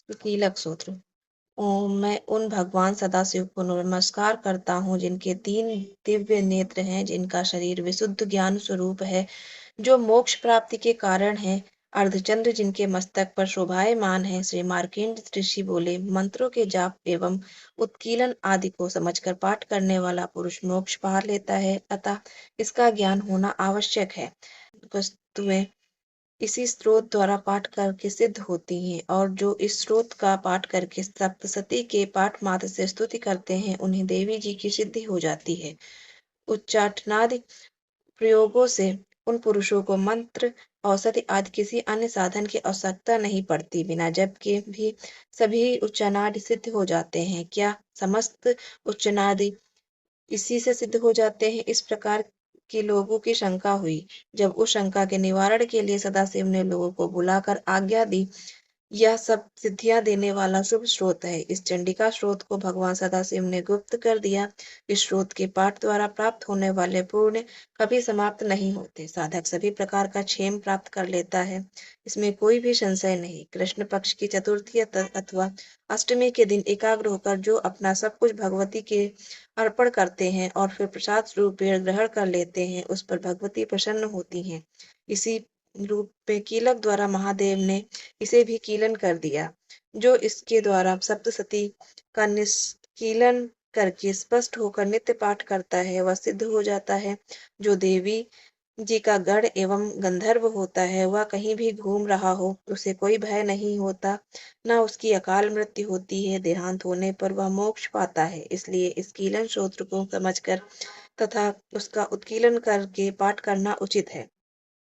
कीलक सूत्र। ओम, मैं उन भगवान सदाशिव को नमस्कार करता हूँ जिनके 3 दिव्य नेत्र हैं, जिनका शरीर विशुद्ध ज्ञान स्वरूप है, जो मोक्ष प्राप्ति के कारण है। अर्धचंद्र जिनके मस्तक पर शोभायमान है। श्री मार्कंड ऋषि बोले, मंत्रों के जाप एवं उत्कीलन आदि को समझकर पाठ करने वाला पुरुष मोक्ष पा लेता है, अतः इसका ज्ञान होना आवश्यक है। वस्तुएं इसी स्रोत द्वारा पाठ करके सिद्ध होती हैं, और जो इस स्रोत का पाठ करके सप्तशती के पाठ मात्र से स्तुति करते हैं, उन्हें देवी जी की सिद्धि हो जाती है। उच्चाटनादि प्रयोगों से उन पुरुषों को मंत्र, औषधि आदि किसी अन्य साधन की आवश्यकता नहीं पड़ती। बिना जप के भी सभी उच्चानादि सिद्ध हो जाते हैं। क्या समस्त उच्चानादि इसी से सिद्ध हो जाते हैं? इस प्रकार के लोगों की शंका हुई। जब उस शंका के निवारण के लिए सदाशिव ने लोगों को बुलाकर आज्ञा दी, यह सब सिद्धियां देने वाला शुभ स्रोत है। इस चंडिका स्रोत को भगवान सदाशिव ने गुप्त कर दिया। इस स्रोत के पाठ द्वारा प्राप्त होने वाले पुण्य कभी समाप्त नहीं होते। साधक सभी प्रकार का क्षेम प्राप्त कर लेता है, इसमें कोई भी संशय नहीं। कृष्ण पक्ष की चतुर्थी अथवा अष्टमी के दिन एकाग्र होकर जो अपना सब कुछ भगवती के अर्पण करते हैं और फिर प्रसाद स्वरूप पेड़ ग्रहण कर लेते हैं, उस पर भगवती प्रसन्न होती हैं। इसी रूप में कीलक द्वारा महादेव ने इसे भी कीलन कर दिया। जो इसके द्वारा सप्तशती का निष्कीलन करके स्पष्ट होकर नित्य पाठ करता है, वह सिद्ध हो जाता है। जो देवी जी का गढ़ एवं गंधर्व होता है, वह कहीं भी घूम रहा हो, उसे कोई भय नहीं होता, न उसकी अकाल मृत्यु होती है। देहांत होने पर वह मोक्ष पाता है। इसलिए इस कीलन स्त्रोत्र को समझकर तथा उसका उत्कीलन करके पाठ करना उचित है।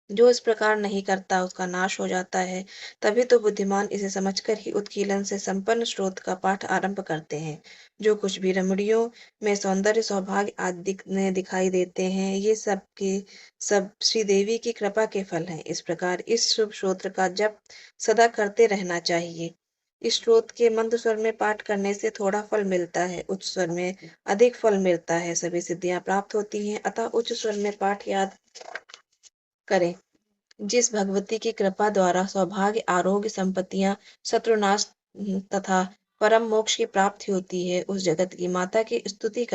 जो इस प्रकार नहीं करता, उसका नाश हो जाता है। तभी तो बुद्धिमान इसे समझकर ही उत्कीलन से संपन्न स्रोत का पाठ आरंभ करते हैं। जो कुछ भी रमणियों में सौंदर्य, सौभाग्य आदि दिखाई देते हैं, ये सब के सब श्री देवी की कृपा के फल हैं। इस प्रकार इस शुभ स्रोत्र का जप सदा करते रहना चाहिए। इस स्रोत के मंद स्वर में पाठ करने से थोड़ा फल मिलता है, उच्च स्वर में अधिक फल मिलता है। सभी सिद्धियां प्राप्त होती हैं, अतः उच्च स्वर में पाठ याद करें। जिस भगवती की कृपा द्वारा सौभाग्य, आरोग्य, संपत्तियां, शत्रुनाश तथा परम मोक्ष की प्राप्ति होती है, उस जगत की माता की स्तुति कर